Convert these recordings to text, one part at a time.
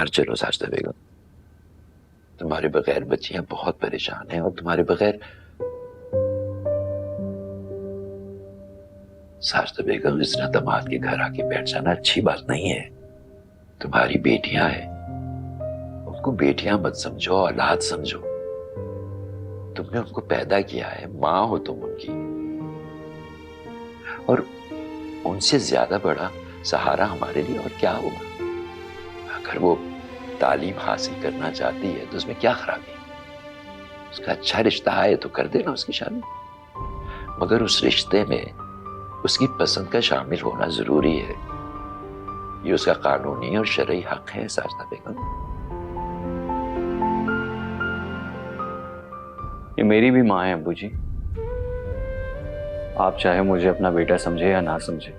घर चलो साजिदा बेगम। तुम्हारे बगैर बच्चियां बहुत परेशान हैं और तुम्हारे बगैर साजिदा बेगम इस तरह दामाद के घर आके बैठ जाना अच्छी बात नहीं है। तुम्हारी बेटियां हैं, उनको बेटियां मत समझो, औलाद समझो। तुमने उनको पैदा किया है, माँ हो तुम उनकी, और उनसे ज्यादा बड़ा सहारा हमारे लिए और क्या होगा। अगर वो तालीम हासिल करना चाहती है तो उसमें क्या खराबी है। उसका अच्छा रिश्ता आए तो कर देना उसकी शादी, मगर उस रिश्ते में उसकी पसंद का शामिल होना जरूरी है। ये उसका कानूनी और शरई हक है साजिदा बेगम। ये मेरी भी माँ है अब्बू जी। आप चाहे मुझे अपना बेटा समझे या ना समझे,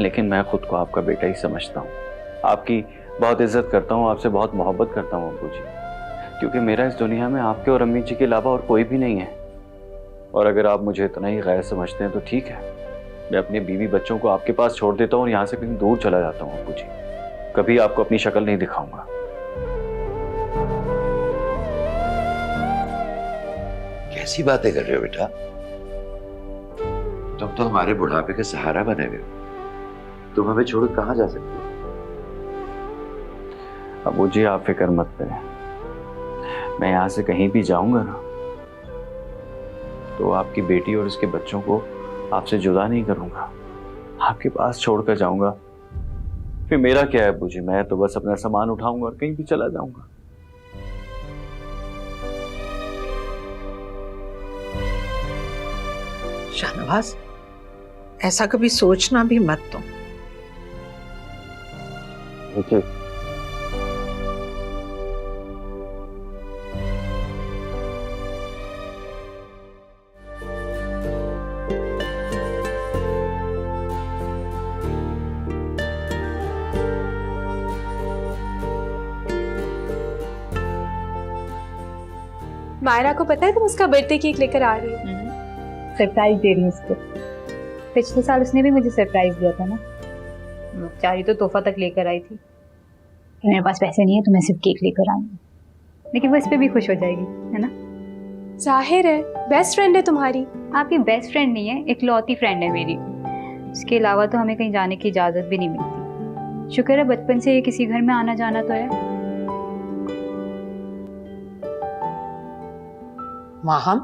लेकिन मैं खुद को आपका बेटा ही समझता हूँ। आपकी बहुत इज्जत करता हूँ, आपसे बहुत मोहब्बत करता हूँ अब्बू जी, क्योंकि मेरा इस दुनिया में आपके और अम्मी जी के अलावा और कोई भी नहीं है। और अगर आप मुझे इतना ही गैर समझते हैं तो ठीक है, मैं अपने बीवी बच्चों को आपके पास छोड़ देता हूँ और यहाँ से कहीं दूर चला जाता हूँ अब्बू जी। कभी आपको अपनी शक्ल नहीं दिखाऊंगा। कैसी बातें कर रहे हो बेटा? तुम तो हमारे बुढ़ापे के सहारा बने हुए हो। तुम हमें छोड़ कहां जा सकते हो? अब्बू जी आप फिक्र मत करें, मैं यहाँ से कहीं भी जाऊंगा ना तो आपकी बेटी और उसके बच्चों को आपसे जुदा नहीं करूंगा, आपके पास छोड़कर जाऊंगा। फिर मेरा क्या है अब्बू जी, मैं तो बस अपना सामान उठाऊंगा और कहीं भी चला जाऊंगा। शाहनवाज, ऐसा कभी सोचना भी मत तुम। ओके। मायरा को पता है तुम उसका बर्थडे केक लेकर आ रही हो? सरप्राइज दे रही हूँ उसको। पिछले साल उसने भी मुझे सरप्राइज दिया था ना, बेचारी तो तोहफा तक लेकर आई थी। मेरे पास पैसे नहीं है तो मैं सिर्फ केक लेकर आई हूँ, लेकिन वो इस पे भी खुश हो जाएगी, है ना? जाहिर है, बेस्ट फ्रेंड है तुम्हारी। आपकी बेस्ट फ्रेंड नहीं है, इकलौती फ्रेंड है मेरी। उसके अलावा तो हमें कहीं जाने की इजाजत भी नहीं मिलती। शुक्र है बचपन से ये किसी घर में आना जाना तो है। माहम,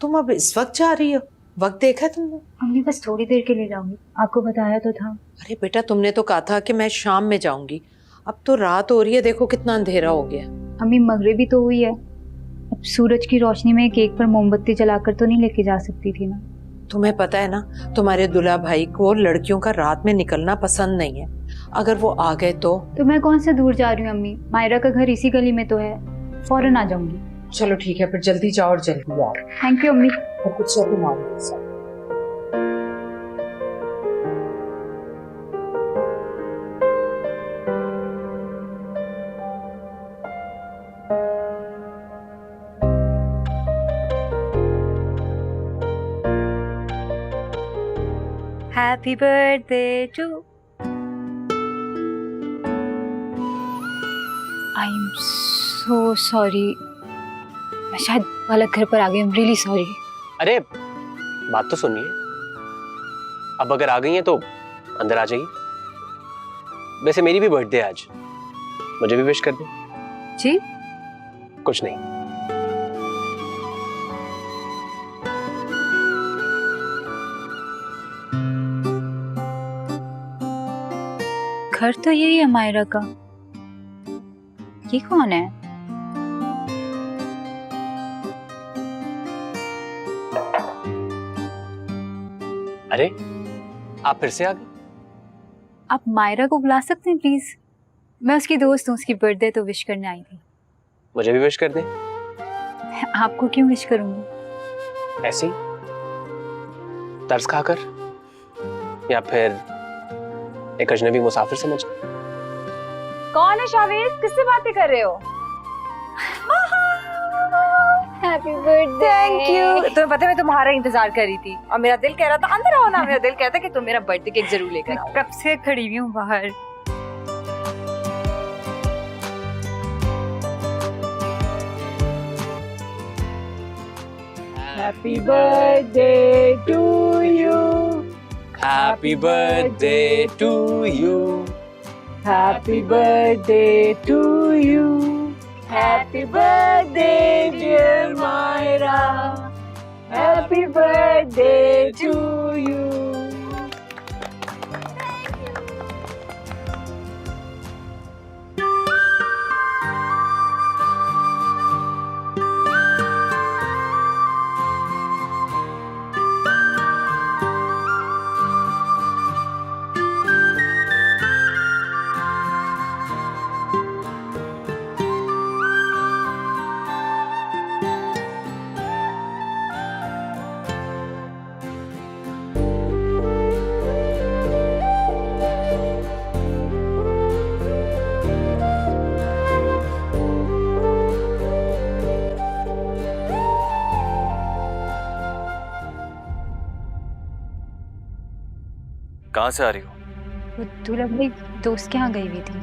तुम अब इस वक्त जा रही हो? वक्त देखा तुमने? अम्मी बस थोड़ी देर के लिए जाऊंगी, आपको बताया तो था। अरे बेटा, तुमने तो कहा था कि मैं शाम में जाऊंगी। अब तो रात हो रही है, देखो कितना अंधेरा हो गया। अम्मी मगरिबी तो हुई है, अब सूरज की रोशनी में केक पर मोमबत्ती जलाकर तो नहीं लेके जा सकती थी ना। तुम्हें पता है ना, तुम्हारे दुल्हा भाई को लड़कियों का रात में निकलना पसंद नहीं है। अगर वो आ गए तो मैं कौन से दूर जा रही हूँ अम्मी, मायरा का घर इसी गली में तो है, फौरन आ जाऊंगी। चलो ठीक है, फिर जल्दी जाओ और जल्दी आओ। थैंक यू अम्मी। और कुछ तुम आओ मेरे साथ। Happy birthday to. I am so sorry, मैं शायद गलत घर पर आ गई। I am really sorry. अरे बात तो सुनिए, अब अगर आ गई हैं तो अंदर आ जाइए। वैसे मेरी भी बर्थडे है आज, मुझे भी विश कर दो। जी? कुछ नहीं। घर तो यही है मायरा का। ये कौन है? अरे आप फिर से आ गए? आप मायरा को बुला सकते हैं प्लीज? मैं उसकी दोस्त हूँ, उसकी बर्थडे तो विश करने आई थी। मुझे भी विश कर दें। आपको क्यों विश करूंगी? ऐसे ही तरस खाकर, या फिर एक अजनबी मुसाफिर समझ। कौन है शावेद, किससे बातें कर रहे हो? Happy birthday. Thank you. तुम्हें पता है मैं तुम्हारा इंतजार कर रही थी और मेरा दिल कह रहा था अंदर आओ ना। मेरा दिल कहता कि तुम मेरा बर्थडे केक जरूर लेकर आओ। कब से खड़ी हुई हूँ बाहर। Happy birthday to you. Happy birthday to you. Happy birthday to you. Happy birthday, dear Myra. Happy birthday to you. कहाँ से आ रही हो? वो दूल्हा भाई दोस्त के यहाँ गई हुई थी।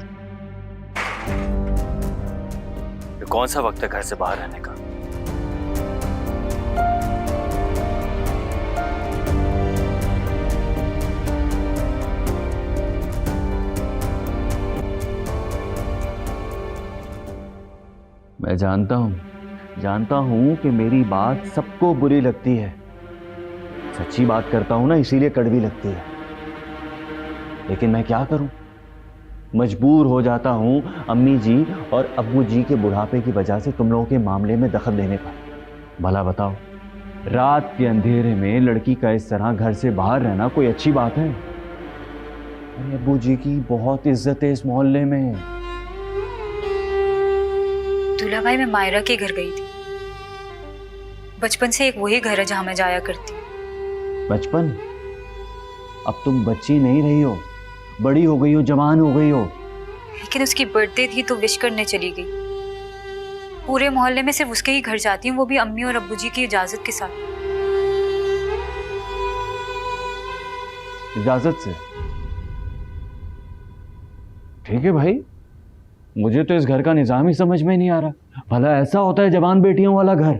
ये कौन सा वक्त है घर से बाहर रहने का? मैं जानता हूं कि मेरी बात सबको बुरी लगती है। सच्ची बात करता हूं ना, इसीलिए कड़वी लगती है। लेकिन मैं क्या करूं, मजबूर हो जाता हूं अम्मी जी और अब्बू जी के बुढ़ापे की वजह से तुम लोगों के मामले में दखल देने पर। भला बताओ, रात के अंधेरे में लड़की का इस तरह घर से बाहर रहना कोई अच्छी बात है? अरे अब्बू जी की बहुत इज्जत है इस मोहल्ले में। दूल्हा भाई, मैं मायरा के घर गई थी। बचपन से एक वही घर है जहां मैं जाया करती। बचपन? अब तुम बच्ची नहीं रही हो, बड़ी हो गई हो, जवान हो गई हो। लेकिन उसकी बर्थडे थी तो विश करने चली गई। पूरे मोहल्ले में सिर्फ उसके ही घर जाती हूँ, वो भी अम्मी और अब्बू जी की इजाजत के साथ। इजाजत से? ठीक है भाई, मुझे तो इस घर का निजाम ही समझ में नहीं आ रहा। भला ऐसा होता है जवान बेटियों वाला घर?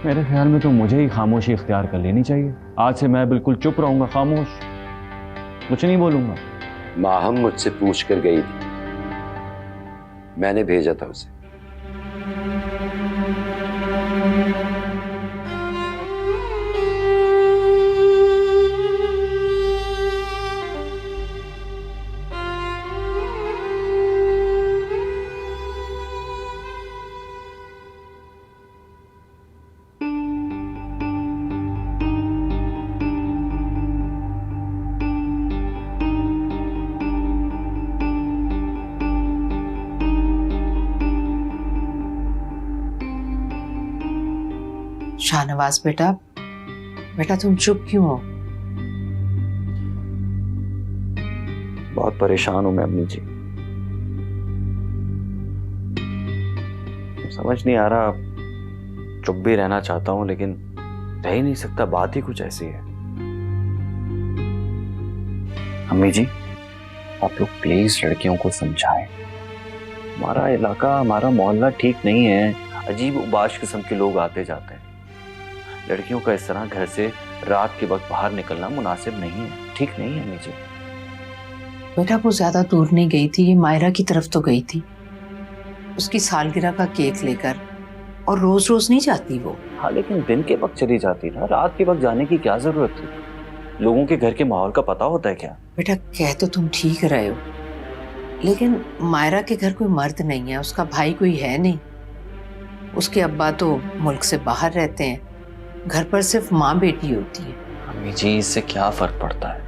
मेरे ख्याल में तो मुझे ही खामोशी इख्तियार कर लेनी चाहिए। आज से मैं बिल्कुल चुप रहूंगा, खामोश, कुछ नहीं बोलूंगा। माहम मुझसे पूछ कर गई थी, मैंने भेजा था उसे। शाहनवाज बेटा, बेटा तुम चुप क्यों हो? बहुत परेशान हूं मैं अम्मी जी। समझ नहीं आ रहा, चुप भी रहना चाहता हूं लेकिन रह ही नहीं सकता। बात ही कुछ ऐसी है। अम्मी जी, आप लोग प्लीज लड़कियों को समझाएं। हमारा इलाका, हमारा मोहल्ला ठीक नहीं है। अजीब उबाश किस्म के लोग आते जाते हैं। लड़कियों का इस तरह घर से रात के वक्त बाहर निकलना मुनासिब नहीं है, ठीक नहीं है अम्मी जी। बेटा वो ज्यादा दूर नहीं गई थी, ये मायरा की तरफ तो गई थी, उसकी सालगिरह का केक लेकर। और रोज रोज नहीं जाती वो। हाँ, लेकिन दिन के वक्त चली जाती ना, रात के वक्त जाने की क्या जरूरत थी? लोगों के घर के माहौल का पता होता है क्या? बेटा कह तो तुम ठीक रहे हो, लेकिन मायरा के घर कोई मर्द नहीं है, उसका भाई कोई है नहीं। उसके अब्बा तो मुल्क से बाहर रहते हैं, घर पर सिर्फ माँ बेटी होती है। अम्मी जी, इससे क्या फर्क पड़ता है?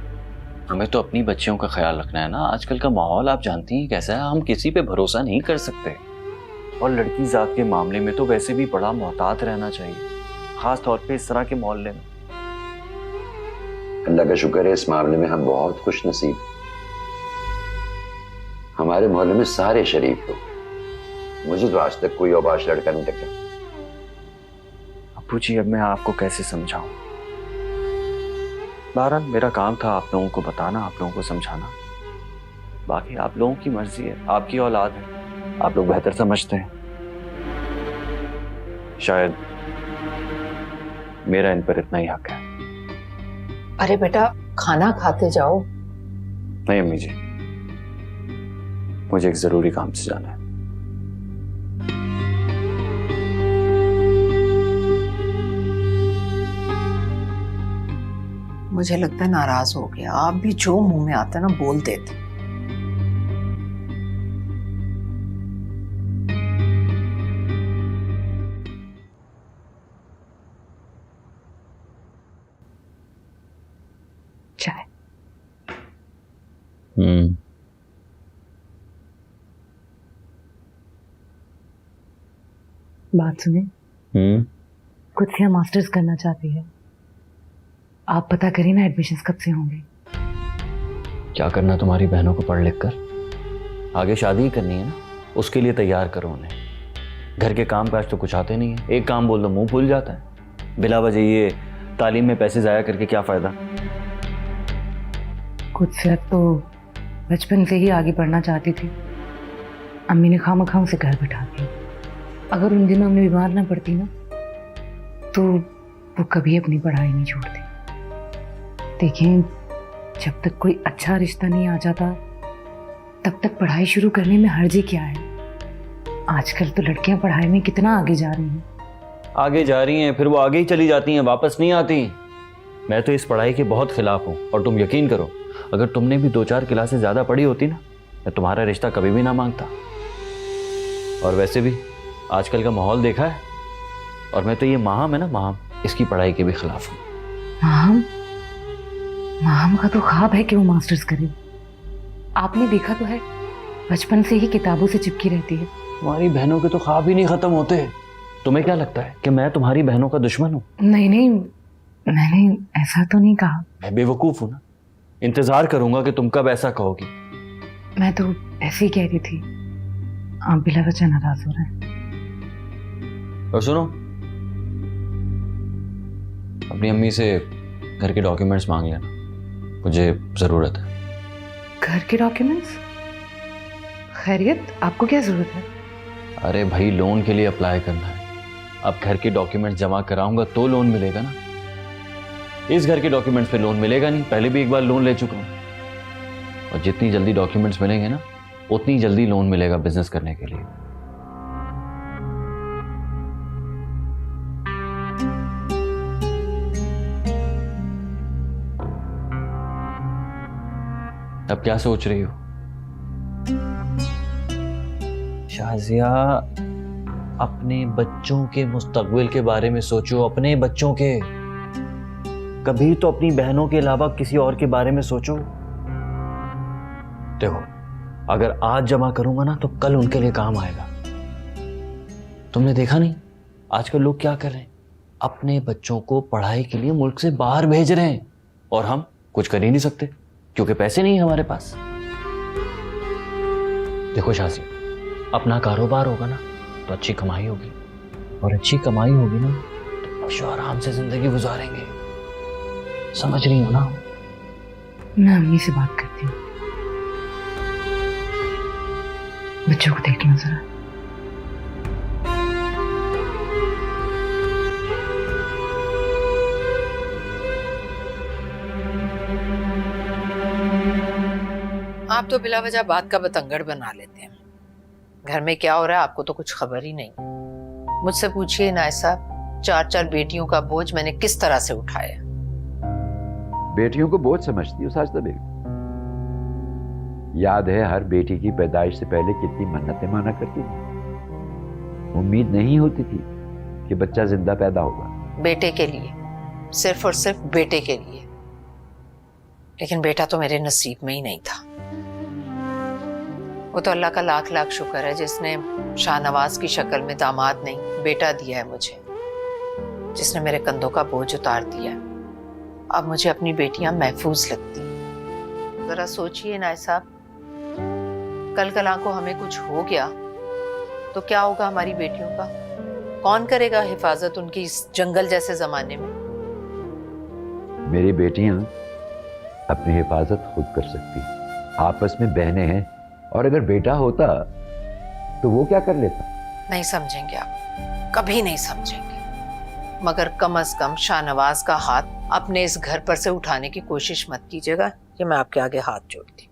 हमें तो अपनी बच्चियों का ख्याल रखना है ना। आजकल का माहौल आप जानती हैं कैसा है, हम किसी पे भरोसा नहीं कर सकते। और लड़की जात के मामले में तो वैसे भी बड़ा मोहतात रहना चाहिए, खास तौर पे इस तरह के मोहल्ले में। अल्लाह का शुक्र है, इस मामले में हम बहुत खुश नसीब। हमारे मोहल्ले में सारे शरीफ लोग। मुझे तो आज तक कोई औबाश लड़का नहीं टका। अब्बू जी, अब मैं आपको कैसे समझाऊं? बहरहाल मेरा काम था आप लोगों को बताना, आप लोगों को समझाना। बाकी आप लोगों की मर्जी है, आपकी औलाद है, आप लोग बेहतर समझते हैं। शायद मेरा इन पर इतना ही हक है। अरे बेटा खाना खाते जाओ। नहीं अम्मी जी, मुझे एक जरूरी काम से जाना है। मुझे लगता है नाराज हो गया। आप भी जो मुंह में आता ना बोल देते। चाय। बात सुने, कुछ मास्टर्स करना चाहती है। आप पता करिए ना एडमिशन्स कब से होंगे। क्या करना तुम्हारी बहनों को पढ़ लिख कर? आगे शादी ही करनी है ना, उसके लिए तैयार करो उन्हें। घर के काम काज तो कुछ आते नहीं है, एक काम बोल दो मुंह भूल जाता है। बिला वजह ये तालीम में पैसे जाया करके क्या फायदा। कुछ सर तो बचपन से ही आगे बढ़ना चाहती थी। अम्मी ने खामखा उसे घर बैठा दिया। अगर उन दिनों अम्मी बीमार ना पड़ती ना तो वो कभी अपनी पढ़ाई नहीं छोड़ती। देखें, जब तक कोई अच्छा रिश्ता नहीं आ जाता तब तक पढ़ाई शुरू करने में हर्जी क्या है। आजकल तो लड़कियां पढ़ाई में कितना आगे जा रही हैं। आगे जा रही हैं, फिर वो आगे ही चली जाती हैं, वापस नहीं आती। मैं तो इस पढ़ाई के बहुत खिलाफ हूँ। और तुम यकीन करो, अगर तुमने भी 2-4 क्लासेस ज़्यादा पढ़ी होती ना, मैं तुम्हारा रिश्ता कभी भी ना मांगता। और वैसे भी आजकल का माहौल देखा है, और मैं तो ये माहम है ना, माहम, इसकी पढ़ाई के भी खिलाफ हूँ। माहम? माहम का तो ख्वाब है कि वो मास्टर्स करे। आपने देखा तो है, बचपन से ही किताबों से चिपकी रहती है। तुम्हारी बहनों के तो ख्वाब ही नहीं खत्म होते। तुम्हें क्या लगता है कि मैं तुम्हारी बहनों का दुश्मन हूँ? नहीं नहीं, मैंने ऐसा तो नहीं कहा। मैं बेवकूफ हूँ ना, इंतजार करूंगा कि तुम कब ऐसा कहोगी। मैं तो ऐसे ही कह रही थी, आप बिला वजह नाराज हो रहे हैं। और सुनो, अपनी अम्मी से घर के डॉक्यूमेंट्स मांग लेना, मुझे जरूरत है। घर के डॉक्यूमेंट्स? खैरियत, आपको क्या जरूरत है? अरे भाई, लोन के लिए अप्लाई करना है। अब घर के डॉक्यूमेंट्स जमा कराऊंगा तो लोन मिलेगा ना। इस घर के डॉक्यूमेंट्स पे लोन मिलेगा नहीं, पहले भी एक बार लोन ले चुका हूं। और जितनी जल्दी डॉक्यूमेंट्स मिलेंगे ना, उतनी जल्दी लोन मिलेगा बिजनेस करने के लिए। अब क्या सोच रही हो? शाजिया, अपने बच्चों के मुस्तकबिल के बारे में सोचो, अपने बच्चों के। कभी तो अपनी बहनों के अलावा किसी और के बारे में सोचो। देखो, अगर आज जमा करूंगा ना तो कल उनके लिए काम आएगा। तुमने देखा नहीं आजकल लोग क्या कर रहे हैं? अपने बच्चों को पढ़ाई के लिए मुल्क से बाहर भेज रहे हैं, और हम कुछ कर ही नहीं सकते क्योंकि पैसे नहीं है हमारे पास। देखो शाजिया, अपना कारोबार होगा ना तो अच्छी कमाई होगी, और अच्छी कमाई होगी ना तो ऐशो आराम से जिंदगी गुजारेंगे। समझ रही हो ना? मैं अम्मी से बात करती हूँ, बच्चों को देख लो जरा। आप तो बिला वजह बात का बतंगड़ बना लेते हैं। घर में क्या हो रहा है आपको तो कुछ खबर ही नहीं। मुझसे पूछिए नाय साहब, 4 बेटियों का बोझ मैंने किस तरह से उठाया। बेटियों को बोझ समझती हो साजिदा बेगम? याद है हर बेटी की पैदाइश से पहले कितनी मन्नतें माना करती थी। उम्मीद नहीं होती थी कि बच्चा जिंदा पैदा होगा। बेटे के लिए, सिर्फ और सिर्फ बेटे के लिए। लेकिन बेटा तो मेरे नसीब में ही नहीं था। वो तो अल्लाह का लाख लाख शुक्र है जिसने शाहनवाज की शक्ल में दामाद नहीं बेटा दिया है मुझे, जिसने मेरे कंधों का बोझ उतार दिया। अब मुझे अपनी बेटियां महफूज लगती। जरा सोचिए नाय साहब, कल को हमें कुछ हो गया तो क्या होगा हमारी बेटियों का? कौन करेगा हिफाजत उनकी इस जंगल जैसे जमाने में? मेरी बेटियां अपनी हिफाजत खुद कर सकती, आपस में बहनें हैं, और अगर बेटा होता तो वो क्या कर लेता? नहीं समझेंगे आप। कभी नहीं समझेंगे, मगर कम से कम शाहनवाज का हाथ अपने इस घर पर से उठाने की कोशिश मत कीजिएगा। ये मैं आपके आगे हाथ जोड़ती हूँ।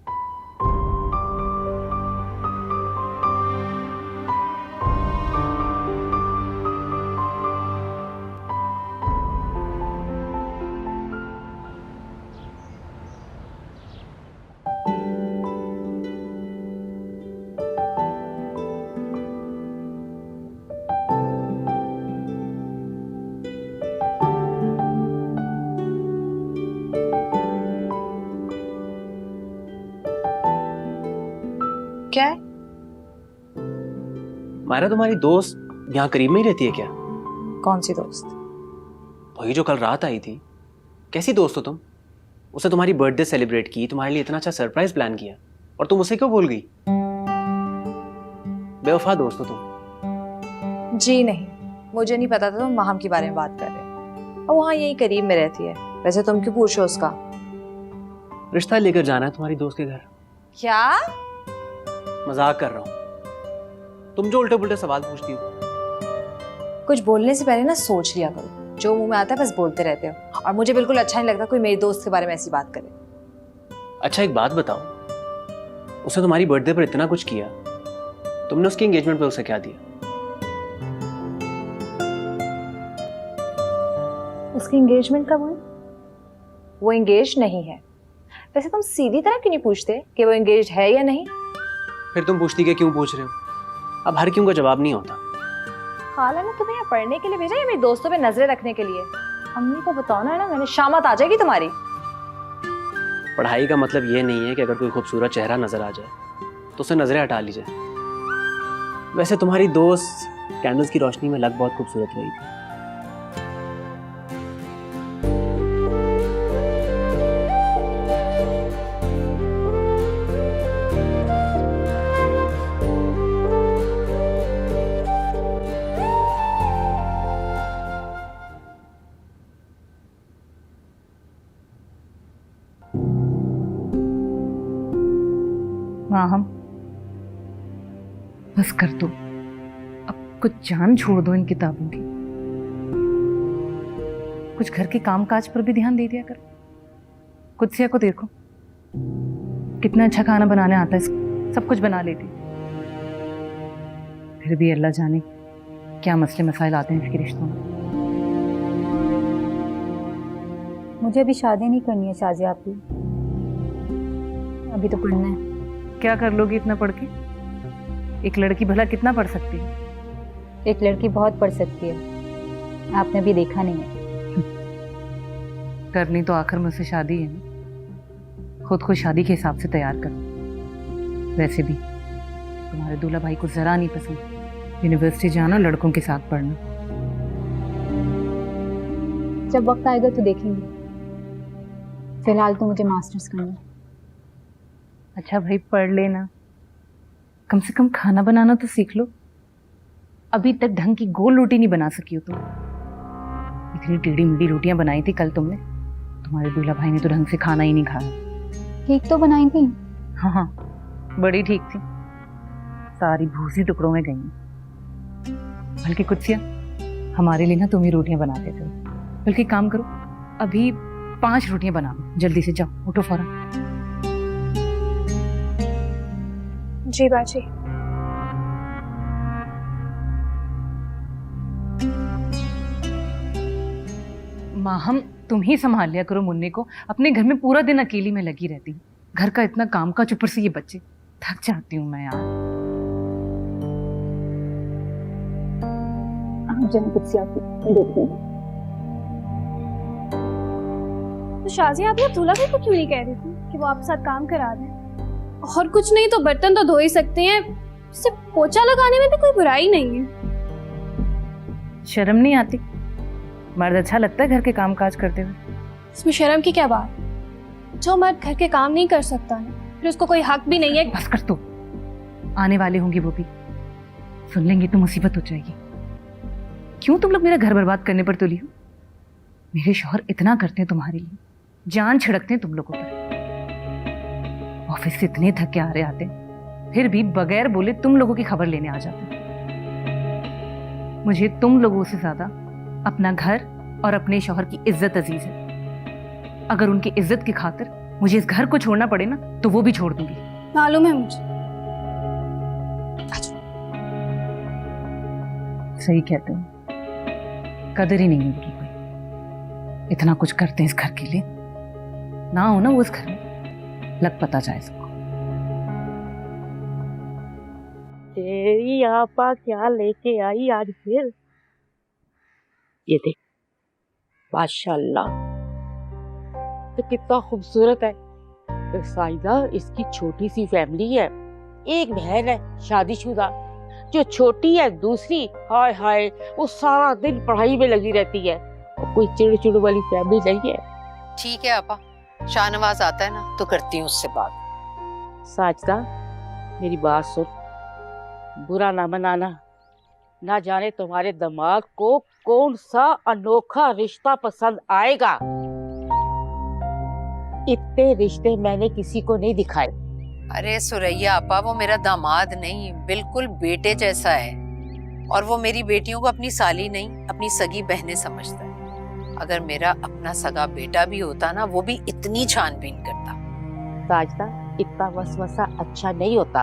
क्या है? मायरा तुम्हारी दोस्त यहाँ करीब में ही रहती है क्या? कौन सी दोस्त? वही जो कल रात आई थी। कैसी दोस्त हो तुम? उसे तुम्हारी बर्थडे सेलिब्रेट की, तुम्हारे लिए इतना अच्छा सरप्राइज प्लान किया, और तुम उसे क्यों भूल गई? बेवफा दोस्त हो तुम। जी नहीं, मुझे नहीं पता था तुम माहम के बारे में बात कर रहे हो। और वहाँ यही करीब में रहती है। वैसे तुम क्यों पूछो उसका? रिश्ता लेकर जाना है तुम्हारी दोस्त के घर। क्या? मजाक कर रहा हूँ। तुम जो उल्टे पुल्टे सवाल पूछती हो। कुछ बोलने से पहले ना सोच लिया करो। जो मुंह में आता है बस बोलते रहते हो, और मुझे बिल्कुल अच्छा नहीं लगता कोई मेरी दोस्त के बारे में ऐसी बात करे। अच्छा एक बात बताओ, उसने तुम्हारी बर्थडे पर इतना कुछ किया, तुमने उसकी एंगेजमेंट पर उसे क्या दिया? उसकी एंगेजमेंट कब हुई? वो एंगेज नहीं है। वैसे तुम सीधी तरह क्यों नहीं पूछते कि वो एंगेज है या नहीं? फिर तुम पूछती कि क्यों पूछ रहे हो? अब हर क्यों का जवाब नहीं होता। खाला ने तुम्हें यहाँ पढ़ने के लिए भेजा या मेरी दोस्तों पे नजरें रखने के लिए? अम्मी को बताओ ना, मैंने शामत आ जाएगी तुम्हारी। पढ़ाई का मतलब ये नहीं है कि अगर कोई खूबसूरत चेहरा नजर आ जाए तो उसे नजरें हटा लीजिए। वैसे तुम्हारी दोस्त कैंडल्स की रोशनी में लग बहुत खूबसूरत रही थी। माहम, बस कर दो। अब कुछ जान छोड़ दो इन किताबों की। कुछ घर के कामकाज पर भी ध्यान दे दिया करो। कुछ को देखो कितना अच्छा खाना बनाने आता है, सब कुछ बना लेती। फिर भी अल्लाह जाने क्या मसले मसाइल आते हैं इसके रिश्तों में। मुझे अभी शादी नहीं करनी है शाजिया आपकी, अभी तो पढ़ना है। क्या कर लोगी इतना पढ़ के? एक लड़की भला कितना पढ़ सकती है? एक लड़की बहुत पढ़ सकती है, आपने भी देखा नहीं है। करनी तो आखिर मुझसे शादी है ना, खुद को शादी के हिसाब से तैयार करो। वैसे भी तुम्हारे दूल्हा भाई को जरा नहीं पसंद यूनिवर्सिटी जाना, लड़कों के साथ पढ़ना। जब वक्त आएगा तो देखेंगे, फिलहाल तो मुझे मास्टर्स करना है। अच्छा भाई पढ़ लेना, कम से कम खाना बनाना तो सीख लो। अभी तक ढंग की गोल रोटी नहीं बना सकी हो तुम। इतनी टेढ़ी मेढ़ी रोटियां बनाई थी कल तुमने, तुम्हारे दूल्हा भाई ने तो ढंग से खाना ही नहीं खाया। ठीक तो बनाई थी। हाँ हाँ बड़ी ठीक थी, सारी भूसी टुकड़ों में गई। बल्कि कुछ हमारे लिए ना तुम ही रोटियां बनाते थे। बल्कि काम करो, अभी 5 रोटियां बना लो, जल्दी से जाओ, उठो फौरन। जी बाजी। माहम तुम ही संभाल लिया करो मुन्ने को, अपने घर में पूरा दिन अकेली में लगी रहती हूँ। घर का इतना काम का, ऊपर से ये बच्चे, थक जाती हूँ मैं यार। तो शाजिया आप दूल्हा भाई को क्यों नहीं कह रही थी कि वो आपके साथ काम करा दें? और कुछ नहीं तो बर्तन तो धो ही सकते हैं, सिर्फ पोछा लगाने में भी कोई बुराई नहीं है। शर्म नहीं आती? मर्द अच्छा लगता है घर के काम काज करते हुए? इसमें शर्म की क्या बात? जो मर्द घर के काम नहीं कर सकता है फिर उसको कोई हक भी नहीं है। बस कर तो, आने वाले होंगी वो भी, सुन लेंगे तो मुसीबत हो जाएगी। क्यों तुम लोग मेरा घर बर्बाद करने पर तुली हो? मेरे शौहर इतना करते हैं तुम्हारे लिए, जान छिड़कते हैं तुम लोगों पर। ऑफिस से इतने थक के आ रहे आते हैं, फिर भी बगैर बोले तुम लोगों की खबर लेने आ जाते हैं। मुझे तुम लोगों से ज्यादा अपना घर और अपने शौहर की इज्जत अजीज है। अगर उनकी इज्जत की खातिर मुझे इस घर को छोड़ना पड़े ना, तो वो भी छोड़ दूंगी। मालूम है मुझे। सही कहते हो, कदर ही नहीं है उनकी कोई। इतना कुछ करते हैं इस घर के लिए, ना हो ना वो इस घर में, लग पता जाए सबको। तेरी आपा क्या लेके आई आज फिर? ये देख, माशाल्लाह, तो कितना खूबसूरत है। तो साइदा, इसकी छोटी सी फैमिली है, एक बहन है शादीशुदा, जो छोटी है दूसरी, हाय हाय वो सारा दिन पढ़ाई में लगी रहती है, और कोई चिड़ वाली फैमिली नहीं है। ठीक है आपा, शाहनवाज आता है ना तो करती हूँ उससे बात। साजदा, मेरी बात सुन, बुरा ना मनाना। ना जाने तुम्हारे दिमाग को कौन सा अनोखा रिश्ता पसंद आएगा। इतने रिश्ते मैंने किसी को नहीं दिखाए। अरे सुरैया आपा, वो मेरा दामाद नहीं, बिल्कुल बेटे जैसा है, और वो मेरी बेटियों को अपनी साली नहीं, अपनी सगी बहनें समझता है। अगर मेरा अपना सगा बेटा भी होता ना, वो भी इतनी छानबीन करता। साजदा, इतना वसवसा अच्छा नहीं होता।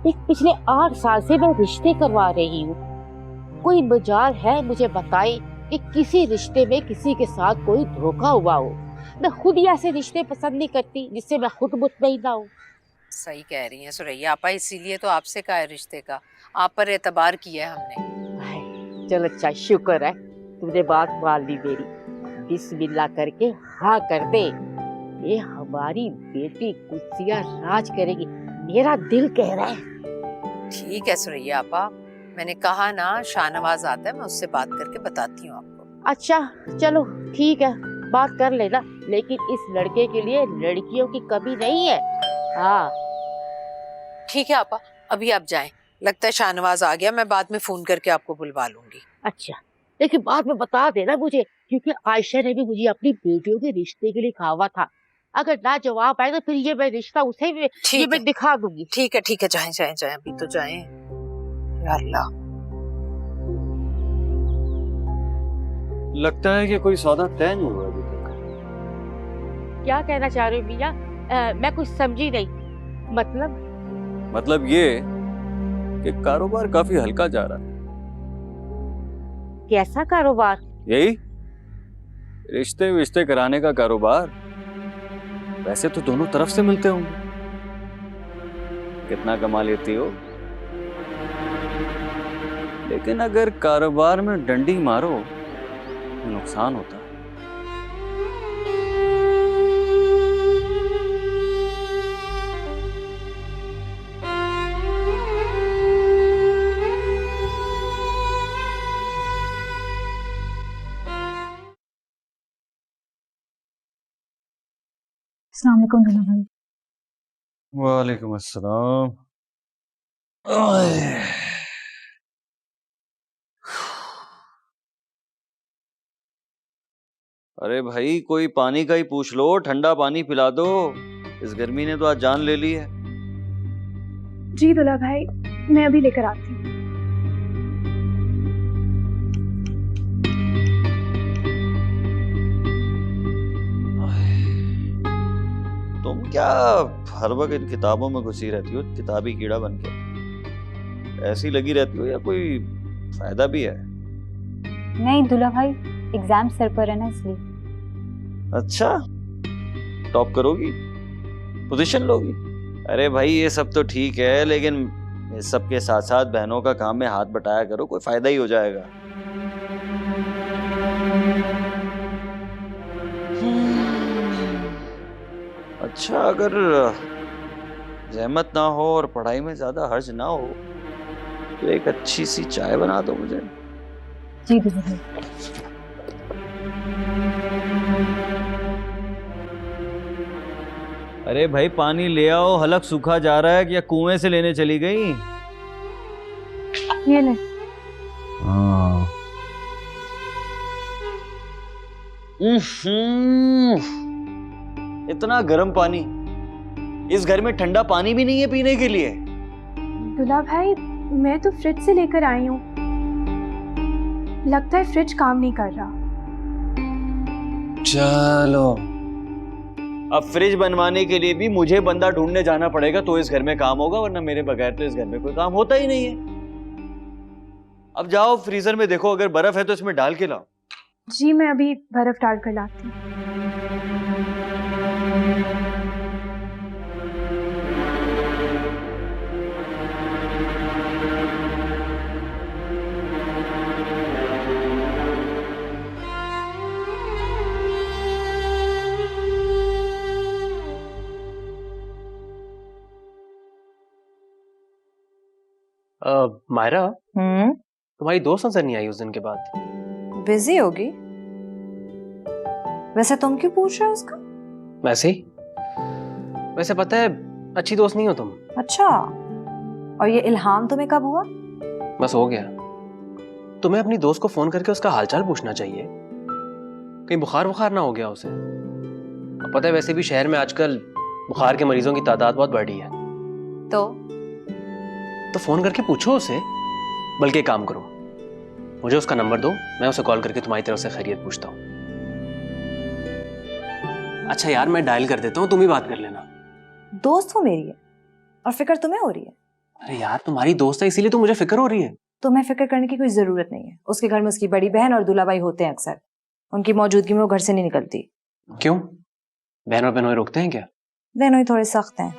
एक पिछले 8 साल से मैं रिश्ते करवा रही हूँ, कोई मजाल है मुझे बताए कि किसी रिश्ते में किसी के साथ कोई धोखा हुआ हो। मैं खुद ही ऐसे रिश्ते पसंद नहीं करती जिससे मैं खुद मुतमईन ना हूँ। सही कह रही हैं सुरैया आपा, इसीलिए तो आपसे कहा है रिश्ते का, आप पर एतबार किया है हमने। चल अच्छा, शुक्र है तुमने बात मान ली मेरी। बिस्मिल्लाह करके हाँ कर दे, ये हमारी बेटी कुर्सियाँ राज करेगी, मेरा दिल कह रहा है। ठीक है सुरैया आपा, मैंने कहा ना शाहनवाज आता है, मैं उससे बात करके बताती हूँ आपको। अच्छा चलो ठीक है, बात कर लेना, लेकिन इस लड़के के लिए लड़कियों की कमी नहीं है। हाँ ठीक है आपा, अभी आप जाएं, लगता है शाहनवाज आ गया, मैं बाद में फोन करके आपको बुलवा लूंगी। अच्छा, लेकिन बाद में बता देना मुझे, क्योंकि आयशा ने भी मुझे अपनी बेटियों के रिश्ते के लिए कहा हुआ था। अगर ना जवाब आए तो फिर ये मैं रिश्ता उसे भी ये मैं दिखा दूंगी। ठीक है ठीक है, जाएं जाएं जाएं, अभी तो जाएं। या अल्लाह, लगता है कि कोई सौदा तय नहीं हुआ अभी तक। क्या कहना चाह रही हो मियाँ? मैं कुछ समझी नहीं। मतलब ये कि कारोबार काफी हल्का जा रहा है। कैसा कारोबार? यही रिश्ते विश्ते कराने का कारोबार। वैसे तो दोनों तरफ से मिलते होंगे। कितना कमा लेती हो? लेकिन अगर कारोबार में डंडी मारो तो नुकसान होता है। अस्सलाम वालेकुम दुल्हा भाई। वालेकुम अस्सलाम। अरे भाई, कोई पानी का ही पूछ लो, ठंडा पानी पिला दो। इस गर्मी ने तो आज जान ले ली है। जी दुल्हा भाई, मैं अभी लेकर आती हूँ। तुम क्या हर वक्त इन किताबों में घुसी रहती हो, किताबी कीड़ा बन के? ऐसी लगी रहती हो या कोई फायदा भी है? नहीं दुल्हा भाई, एग्जाम सर पर है ना, इसलिए। अच्छा, टॉप करोगी, पोजीशन लोगी? अरे भाई, ये सब तो ठीक है, लेकिन इस सब के साथ साथ बहनों का काम में हाथ बटाया करो, कोई फायदा ही हो जाएगा। अच्छा, अगर जहमत ना हो और पढ़ाई में ज्यादा हर्ज ना हो तो एक अच्छी सी चाय बना दो मुझे। जी दुल्हा भाई। अरे भाई, पानी ले आओ, हलक सूखा जा रहा है, कि या कुएं से लेने चली गई? ये ले। हाँ। इतना गर्म पानी, इस घर में ठंडा पानी भी नहीं है पीने के लिए। दुल्हा भाई, मैं तो फ्रिज से लेकर आई हूँ। लगता है फ्रिज काम नहीं कर रहा। चलो, अब फ्रिज बनवाने के लिए भी मुझे बंदा ढूंढने जाना पड़ेगा तो इस घर में काम होगा, वरना मेरे बगैर तो इस घर में कोई काम होता ही नहीं है। अब जाओ फ्रीजर में देखो, अगर बर्फ है तो इसमें डाल के लाओ। जी मैं अभी बर्फ डाल कर लाती हूँ। मायरा, तुम्हारी दोस्त नजर नहीं आई उस दिन के बाद। बिजी होगी। वैसे तुम क्यों पूछ रहे हो उसका? वैसे ही। वैसे पता है, अच्छी दोस्त नहीं हो तुम। अच्छा, और ये इल्हाम तुम्हें कब हुआ? बस हो गया। तुम्हें अपनी दोस्त को फोन करके उसका हालचाल पूछना चाहिए, कहीं बुखार ना हो गया उसे। अब पता है वैसे भी शहर में आजकल बुखार के मरीजों की तादाद बहुत बढ़ी है। तो फोन करके पूछो उसे। बल्कि एक काम करो, मुझे उसका नंबर दो, मैं उसे कॉल करके तुम्हारी तरफ से खैरियत पूछता हूँ। अच्छा यार, मैं डायल कर देता हूँ, तुम ही बात कर लेना। दोस्त वो मेरी है और फिक्र तुम्हें हो रही है। अरे यार, तुम्हारी दोस्त है इसीलिए तो मुझे फिक्र हो रही है। तुम्हें फिक्र करने की कोई जरूरत नहीं है। उसके घर में उसकी बड़ी बहन और दूल्हा भाई होते हैं अक्सर। उनकी मौजूदगी में वो घर से नहीं निकलती। क्यों? बहन और बहनोई रोकते हैं क्या? बहनोई थोड़े सख्त हैं।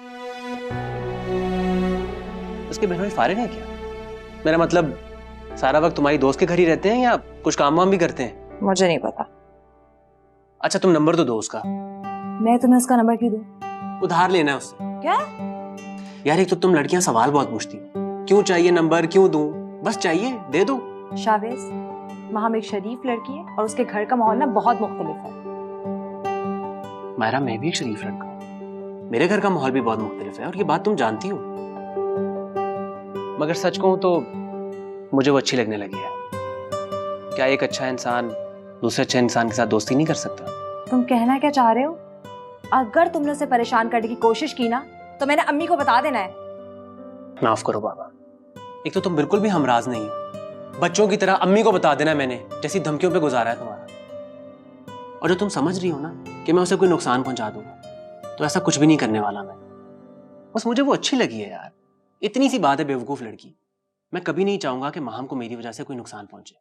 उसके बहनोई फारिग है क्या? मेरा मतलब सारा वक्त तुम्हारी दोस्त के घर ही रहते हैं या कुछ काम वाम भी करते हैं? मुझे नहीं पता। अच्छा, तुम नंबर तो दो उसका। मैं तुम्हें उसका नंबर क्यों दूं? उधार लेना है उससे। क्या? यार एक तो तुम लड़कियां सवाल बहुत पूछती हो, क्यों चाहिए नंबर, क्यों दूं? बस चाहिए, दे दो। शावेज, वहां एक शरीफ लड़की है और उसके घर का माहौल ना बहुत मुख्तलिफ है। मायरा, मैं भी एक शरीफ लड़का हूँ, मेरे घर का माहौल भी बहुत मुख्तलिफ है और ये बात तुम जानती हो। मगर सच कहूं तो मुझे वो अच्छी लगने लगी है। क्या एक अच्छा इंसान दूसरे अच्छे इंसान के साथ दोस्ती नहीं कर सकता? तुम कहना क्या चाह रहे हो? अगर तुमने उसे परेशान करने की कोशिश की ना तो मैंने अम्मी को बता देना है। माफ करो बाबा, एक तो तुम बिल्कुल भी हमराज नहीं हो। बच्चों की तरह अम्मी को बता देना मैंने जैसी धमकियों पे गुजारा है तुम्हारा। और जो तुम समझ रही हो ना कि मैं उसे कोई नुकसान पहुंचा दूंगा, तो ऐसा कुछ भी नहीं करने वाला मैं। बस मुझे वो अच्छी लगी है यार, इतनी सी बात है। बेवकूफ लड़की, मैं कभी नहीं चाहूंगा कि माहम को मेरी वजह से कोई नुकसान पहुंचे।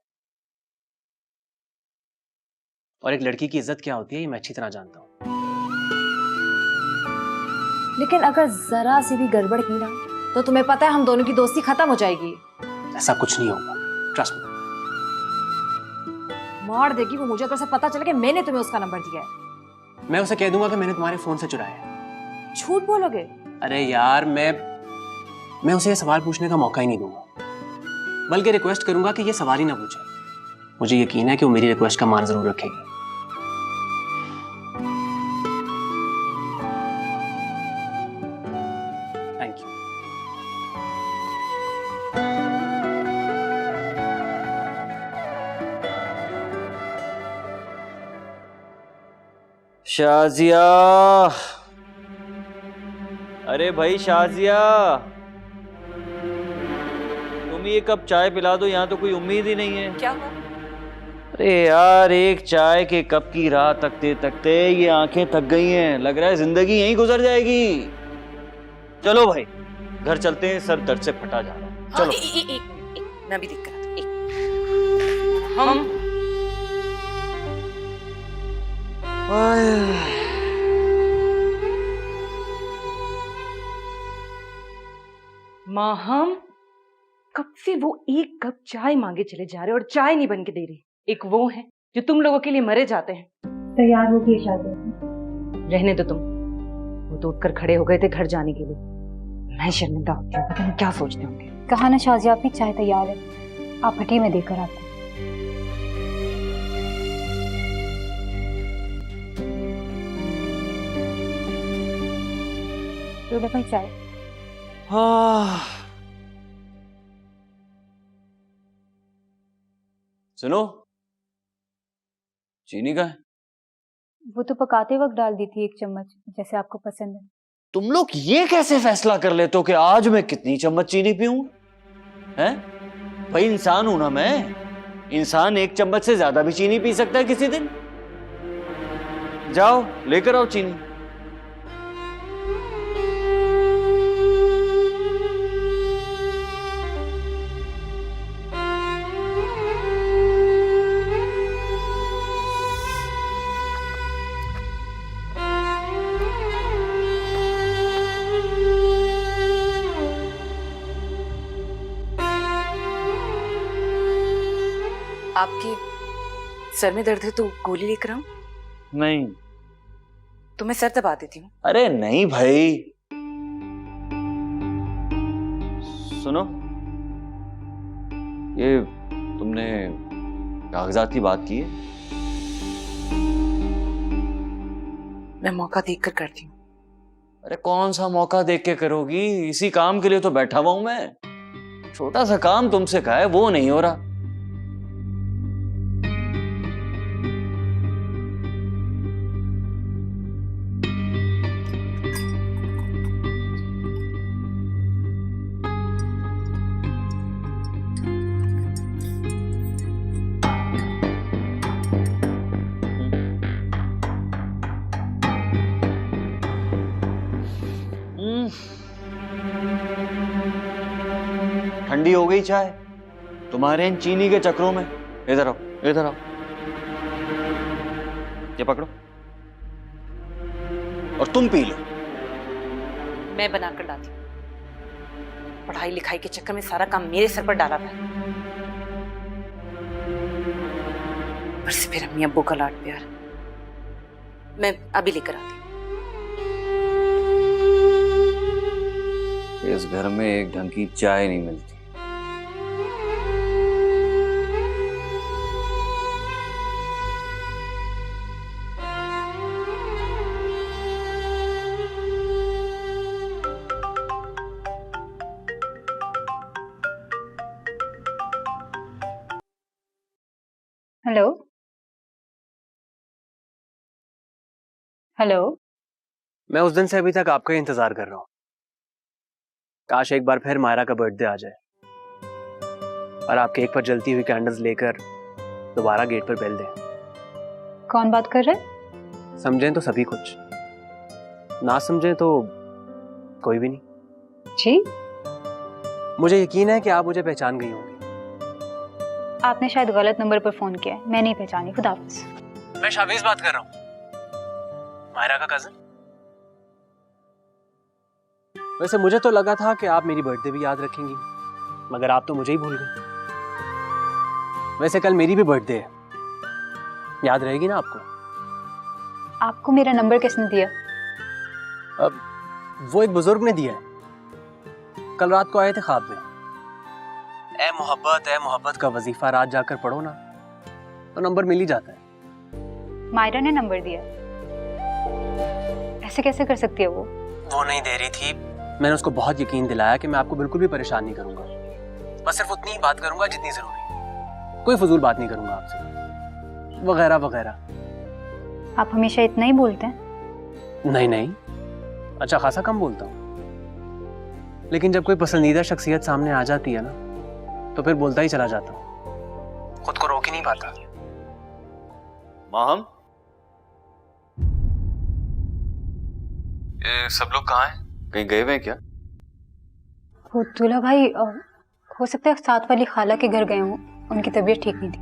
और एक लड़की की इज्जत क्या होती है ये मैं अच्छी तरह जानता हूं। लेकिन अगर जरा सी भी गड़बड़ की ना तो तुम्हें पता है हम दोनों की दोस्ती खत्म हो जाएगी। ऐसा कुछ नहीं होगा, ट्रस्ट मी। मार देगी वो मुझे अगर उसे पता चले कि मैंने तुम्हें उसका नंबर दिया है। मैं उसे कह दूंगा कि मैंने तुम्हारे फोन से चुराया है। झूठ बोलोगे? अरे यार, मैं उसे ये सवाल पूछने का मौका ही नहीं दूंगा, बल्कि रिक्वेस्ट करूंगा कि ये सवाल ही ना पूछे। मुझे यकीन है कि वो मेरी रिक्वेस्ट का मान जरूर रखेगी। Thank you. शाजिया, अरे भाई शाजिया, तुम ये कप चाय पिला दो, यहाँ तो कोई उम्मीद ही नहीं है। क्या हुआ? अरे यार, एक चाय के कप की राह तकते तकते ये आंखें थक गई हैं। लग रहा है जिंदगी यहीं गुजर जाएगी। चलो भाई, घर चलते हैं, सर दर्द से फटा जा रहा है। चलो। एक मैं भी देख कर आता हूं। हम माहम, कब से वो एक कप चाय मांगे चले जा रहे और चाय नहीं बन के दे रही। एक वो है जो तुम लोगों के लिए मरे जाते हैं। तैयार हो गई शादी? रहने दो तुम। वो तो उठकर खड़े हो गए थे घर जाने के लिए। मैं शर्मिंदा होती हूँ, पता नहीं क्या सोचते होंगे। कहा ना शाजिया, आपकी चाय तैयार है, आप हटिए मैं देकर आती हूँ। लो भाई चाय। सुनो, चीनी का है? वो तो पकाते वक्त डाल दी थी 1 चम्मच, जैसे आपको पसंद है। तुम लोग ये कैसे फैसला कर लेते हो कि आज मैं कितनी चम्मच चीनी पीऊं? हैं? भाई इंसान हूं ना मैं। इंसान एक चम्मच से ज्यादा भी चीनी पी सकता है किसी दिन। जाओ लेकर आओ चीनी। आपकी सर में दर्द है तो गोली लेकर आऊं? नहीं। तो मैं सर दबा देती हूँ। अरे नहीं भाई। सुनो, ये तुमने कागजात की बात की है? मैं मौका देखकर करती हूँ। अरे कौन सा मौका देख के करोगी? इसी काम के लिए तो बैठा हुआ हूं मैं। छोटा सा काम तुमसे कहा है, वो नहीं हो रहा। ठंडी हो गई चाय तुम्हारे इन चीनी के चक्रों में। इधर आओ, इधर आओ, ये पकड़ो और तुम पी लो। मैं बनाकर लाती हूँ। पढ़ाई लिखाई के चक्कर में सारा काम मेरे सर पर डाला था। ऊपर से फिर अम्मी अब्बू का लाड प्यार। मैं अभी लेकर आती हूँ। इस घर में एक ढंग की चाय नहीं मिलती। Hello hello. मैं उस दिन से अभी तक आपका ही इंतजार कर रहा हूँ। काश एक बार फिर मायरा का बर्थडे आ जाए और आप केक पर जलती हुई कैंडल्स लेकर दोबारा गेट पर बेल दें। कौन बात कर रहे? समझें तो सभी कुछ, ना समझें तो कोई भी नहीं। जी, मुझे यकीन है कि आप मुझे पहचान गई होंगी। आपने शायद गलत नंबर पर फोन किया है। मैं नहीं पहचानी। खुदा हाफिज। मैं शाबीज बात कर रहा हूँ, मायरा का कजन। वैसे मुझे तो लगा था कि आप मेरी बर्थडे भी याद रखेंगी, मगर आप तो मुझे ही भूल गए। वैसे कल मेरी भी बर्थडे है, याद रहेगी ना आपको? आपको मेरा नंबर किसने दिया? अब वो एक बुजुर्ग ने दिया है। कल रात को आए थे ख्वाब में। ए मोहब्बत का वजीफा रात जाकर पढ़ो ना, तो नंबर मिल ही जाता है। मायरा ने नंबर दिया? ऐसे कैसे कर सकती है वो? वो नहीं दे रही थी। मैंने उसको बहुत यकीन दिलाया कि मैं आपको बिल्कुल भी परेशान नहीं करूंगा, बस सिर्फ उतनी ही बात करूंगा जितनी जरूरी। कोई फजूल बात नहीं करूंगा आपसे, वगैरह वगैरह। आप हमेशा इतना ही बोलते हैं? नहीं, अच्छा खासा कम बोलता हूँ, लेकिन जब कोई पसंदीदा शख्सियत सामने आ जाती है ना, तो फिर बोलता ही चला जाता हूँ, खुद को रोक ही नहीं पाता। माहम, ये सब लोग कहाँ हैं? कहीं गए हुए हैं क्या? वो दूल्हा भाई हो सकता है साथ वाली खाला के घर गए हों, उनकी तबीयत ठीक नहीं थी।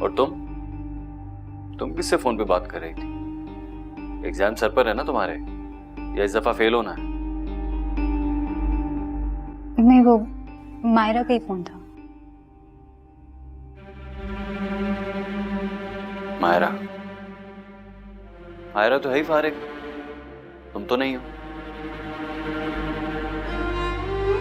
और तुम किससे फोन पे बात कर रही थी? एग्जाम सर पर है ना तुम्हारे, या इस दफा फेल होना है? नहीं, वो मायरा का ही फोन था। मायरा तो है ही फारिग, तुम तो नहीं हो।